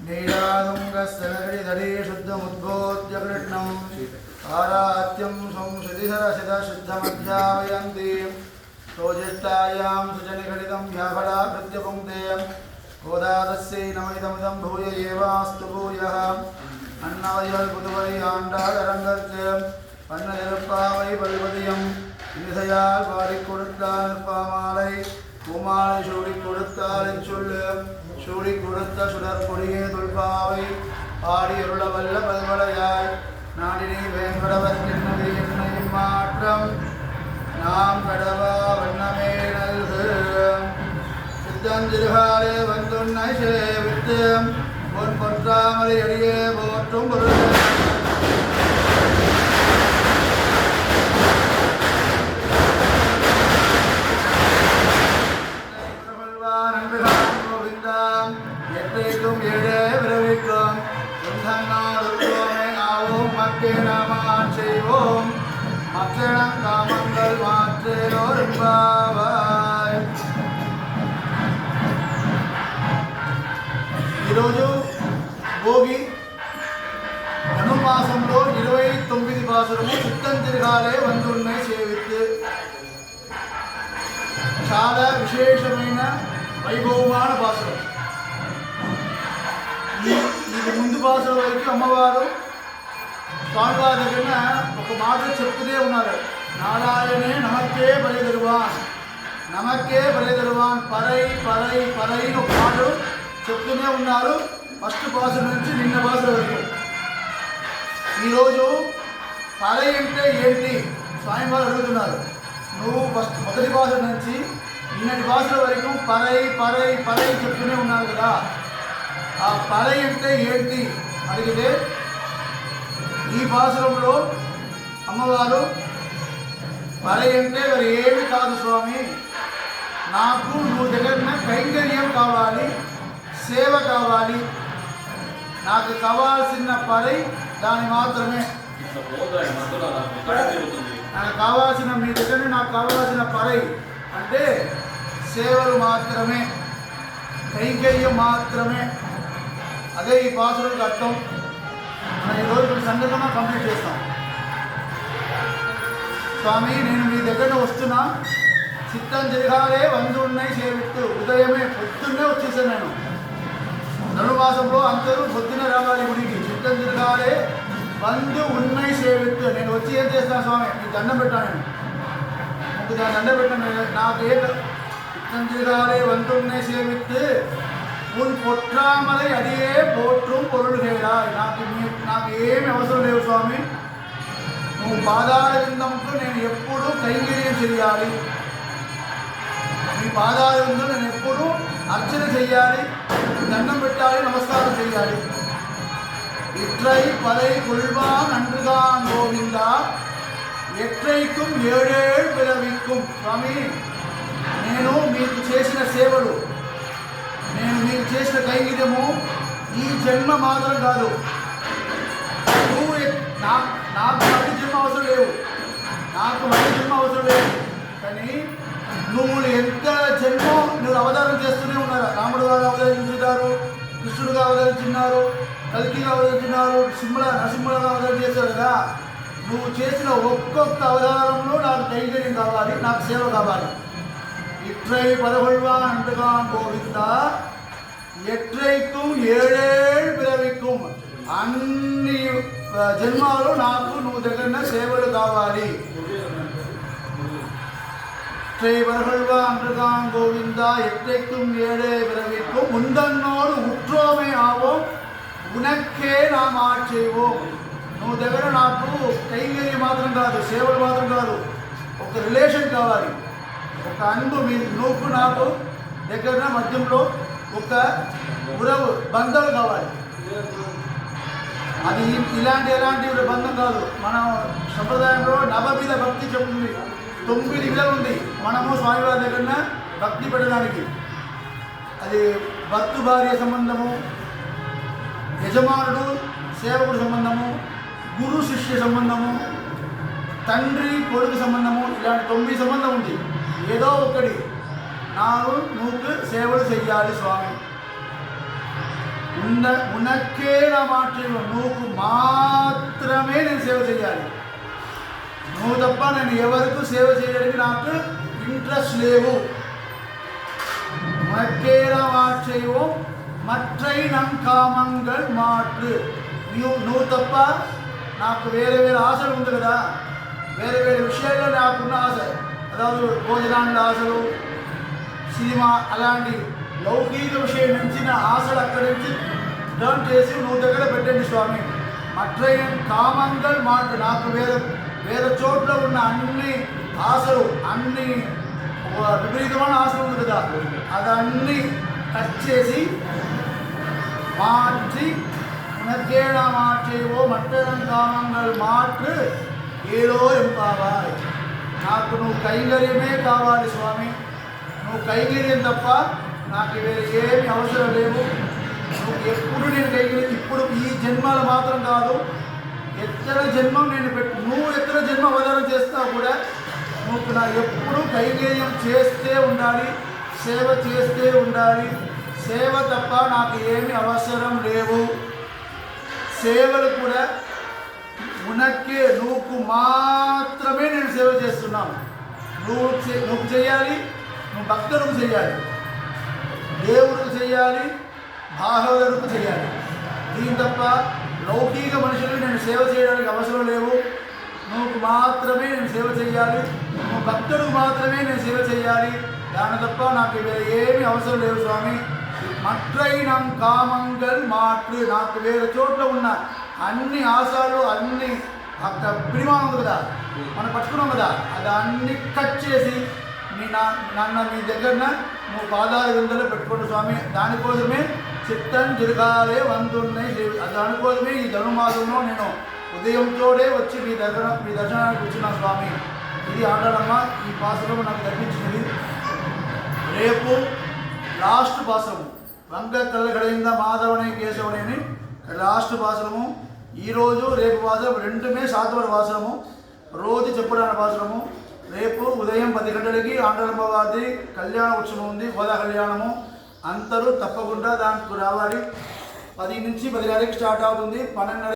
नीलानुङ्गस्तनगिरिधरे शुद्धमुद्बोध्य कृष्णं आरात्यं संश्रुतिसरसितशुद्धमध्यावयन्ति सोज्येष्ठायां सुजनिघटितं व्याफलाकृत्य पुङ्क्ते गोदादस्यै नमिदमिदं भूय एवास्तु भूयः अन्नवयल्पुतुवै आण्डाडरङ्गर्चे पन्ननिरुप्पावै पल्पतियं இனிதையால் பாடிக் கொடுத்தால் நிற்பாமாலை பூமாலை சூடிக் கொடுத்தால் என் சொல்லு சூடிக் கொடுத்த சுடர் கொடியே தொல்பாவை பாடி அருள வல்ல பல்வளையாய் நாடினி வேங்கடவர் என்னது என்னையும் மாற்றம் நாம் கடவா வண்ணமே நல்கு சித்தஞ்சிறுகாலே வந்துன்னை சேவித்து பொன் பொற்றாமலை அடியே போற்றும் பொருள் விரவிக்கும் ஆவும் மக்கள் செய்வோம் மக்களிடம் காமங்கள் மாற்றேனோரும்பாவாய். ఈరోజు భోగి ధనుర్మాసంలో 29 పాసురము చిత్తం తిరగాలే వందున్నై సేవిత్తు చాలా విశేషమైన వైభవமான పాసురం. ఇది ముందు పాసురం వరకు అమ్మవారు స్వామివారి దగ్గర ఒక మాట చెప్తూనే ఉన్నారు. నారాయణే నమక్కే బలిదరువాన్ నమక్కే బలిదరువాన్ పరై పరై పరై ఒక మాట చెప్తూనే ఉన్నారు. ఫస్ట్ పాసురం నుంచి నిన్న పాసురం వరకు. ఈరోజు పరై అంటే ఏంటి స్వామివారు అడుగుతున్నారు. నువ్వు ఫస్ట్ మొదటి పాసురం నుంచి నిన్నటి పాసురం వరకు పరై పరై పరై చెప్తూనే ఉన్నారు కదా. ఆ పరై అంటే ఏంటి అడిగితే ఈ పాసురంలో అమ్మవారు పరై అంటే మరి ఏమి కాదు స్వామి, నాకు నువ్వు దగ్గర కైంకర్యం కావాలి, సేవ కావాలి, నాకు కావాల్సిన పరై దాని మాత్రమే. నాకు కావాల్సిన మీ దగ్గర నాకు కావాల్సిన పరై అంటే సేవలు మాత్రమే, కైంకర్యం మాత్రమే. అదే ఈ పాసులకు అర్థం. మనం ఈరోజు సంఘటన కంప్లీట్ చేస్తాం. స్వామి నేను మీ దగ్గర వస్తున్నా, చిత్తం తిరగాలే వందున్నై సేవిత్తు. ఉదయమే పొద్దున్నే వచ్చేసాను నేను. ధనుర్మాసంలో అందరూ పొద్దున్నే రావాలి గుడికి. చిత్తం తిరగాలే వందు ఉన్నై సేవిత్తు. నేను వచ్చి ఏం చేస్తాను స్వామి, మీకు దండం పెట్టాను. నేను మీకు దాని దండం పెట్టాను. నాకు చిత్తం తిరగాలే వందున్నై సేవిత్తు ఉన్ పొట్రామలై అడియే పోట్rum పొరుడుగేలా. నాకు ఏమి అవసరం లేవు స్వామి, నువ్వు పాదాల విందంతో నేను ఎప్పుడూ కైంకర్యం చేయాలి, నీ పాదాల విందు నేను ఎప్పుడూ అర్చన చెయ్యాలి, దండం పెట్టాలి, నమస్కారం చేయాలి. ఇట్రై పరై కొల్వాన్ అంటుగాన్ గోవిందా ఎట్రైக்கும் ఏడేళ్ళు పిలవిక్కుం. స్వామి నేను మీకు చేసిన సేవలు, నేను మీకు చేసిన కైంకర్యము ఈ జన్మ మాత్రం కాదు. నువ్వు నాకు మళ్ళీ జన్మ అవసరం లేవు, నాకు మళ్ళీ జన్మ అవసరం లేదు. కానీ నువ్వు ఎంత జన్మో నువ్వు అవతారం చేస్తూనే ఉన్నారు. రాముడు గారు అవతరించారు, కృష్ణుడుగా అవతరించినారు, కల్కిగా అవతరించినారు, నరసింహుడుగా అవతారం చేశారు కదా. నువ్వు చేసిన ఒక్కొక్క అవతారంలో నాకు కైంకర్యం కావాలి, నాకు సేవ కావాలి. ఇట్రై పదకొల్వాన్ అంటుగాన్ గోవిందా ఎట్రైக்கும் ఏడేళ్ళు పిలవిక్కుం. అన్ని జన్మాలు నాకు నువ్వు దగ్గర సేవలు కావాలి. ఇట్రై పదకొల్వాన్ అంటుగాన్ గోవిందా ఎట్రైக்கும் ఏడే పిలవిక్కుం ముందన్నోడు ఉట్రోమే ఆవో ఉనక్కే నా మాట చేయవో. నువ్వు దగ్గర నాకు కైంకర్యం మాత్రం కాదు, సేవలు మాత్రం కాదు, ఒక రిలేషన్ కావాలి, ఒక అన్బు. నువ్వు నాకు దగ్గర మధ్యంలో ఒక ఉరవు బంధం కావాలి. అది ఎలాంటి బంధం కాదు. మన సంప్రదాయంలో నవవిధ భక్తి చెప్తుంది, 9 విధాలు ఉంది మనము స్వామివారి దగ్గర భక్తి పెట్టడానికి. అది భర్త భార్య సంబంధము, యజమానుడు సేవకుడు సంబంధము, గురు శిష్య సంబంధము, తండ్రి కొడుకు సంబంధము, ఇలాంటి 9 సంబంధం ఉంది. ఏదో ఒకటి నువ్వు సేవలు చెయ్యాలి స్వామి. ఉనక్కే నా మాట నువ్వు మాత్రమే నేను సేవ చేయాలి. నువ్వు తప్ప నేను ఎవరికి సేవ చేయడానికి నాకు ఇంట్రెస్ట్ లేవు. ఉనక్కే నా మాట మற்றై నంకామంగల్ మాట్లు. నువ్వు తప్ప నాకు వేరే వేరే ఆశలు ఉంది కదా, వేరే వేరే విషయాల్లో నాకున్న ఆశ, అதாவது భోజనాల ఆశలు, సినిమా అలాంటి లౌకిక విషయం నుంచి నా ఆశలు అక్కడి నుంచి టర్న్ చేసి నువ్వు దగ్గర పెట్టండి స్వామి. మట్రైన కామంగల్ మాట నాకు వేరే వేరే చోట్ల ఉన్న అన్ని ఆశలు, అన్ని విపరీతమైన ఆశలు ఉంది కదా, అదన్నీ కట్ చేసి మార్చి ఉనకేణ మార్చేవో మట్టడం కామంగల్ మాట్లు ఏదో ఏం కావాలి. నాకు నువ్వు కైంకర్యమే కావాలి స్వామి. నువ్వు కైంకర్యం తప్ప నాకు వేరే ఏమి అవసరం లేవు. నువ్వు ఎప్పుడు నేను కైంకర్యం, ఇప్పుడు ఈ జన్మలు మాత్రం కాదు, ఎత్తర జన్మం నేను నువ్వు ఎత్తర జన్మ అవతారం చేస్తావు కూడా నువ్వు నా ఎప్పుడు కైంకర్యం చేస్తే ఉండాలి, సేవ చేస్తే ఉండాలి. సేవ తప్ప నాకు ఏమి అవసరం లేవు. సేవలు కూడా ఉనక్కే నువ్వు మాత్రమే నేను సేవ చేస్తున్నాను. నువ్వు చేయాలి, నువ్వు భక్తులకు చేయాలి, దేవుడికి చేయాలి, భాగవతులకు చేయాలి. దీని తప్ప లౌకిక మనుషులకు నేను సేవ చేయడానికి అవసరం లేవు. నువ్వు మాత్రమే నేను సేవ చేయాలి, నువ్వు భక్తులకు మాత్రమే నేను సేవ చేయాలి. దాని తప్ప నాకు ఏమీ అవసరం లేవు స్వామి. మట్రైనం కామంగల్ మాట్లు నాకు వేరే చోట్ల ఉన్న అన్ని ఆశలు, అన్ని అక్కడ పిడిమానం ఉంది కదా, మనం పట్టుకున్నాం కదా, అది అన్ని కట్ చేసి నన్ను మీ దగ్గర నువ్వు పాదాల విందులో పెట్టుకోండి స్వామి. దానికోసమే చిత్తం జిరగాలే వంతున్నాయి. దానికోసమే ఈ ధనుమాసంలో నేను ఉదయంతోనే వచ్చి మీ దర్శనానికి వచ్చిన స్వామి. ఇది ఆడాలమ్మ ఈ పాసరం నాకు తప్పించినది. రేపు లాస్ట్ పాసరము వంక కళ్ళగడైంద మాధవనే కేశవనేని లాస్ట్ పాసరము. ఈరోజు రేపు పాసరం రెండుమే శాతవర పాసరము, రోజు చెప్పడానికి పాసరము. రేపు ఉదయం 10 గంటలకి ఆండలమ్మ వారి కళ్యాణ ఉత్సవం ఉంది, హోదా కళ్యాణము. అందరూ తప్పకుండా దానికి రావాలి. 10 నుంచి 10 గంటలకి స్టార్ట్ అవుతుంది. 12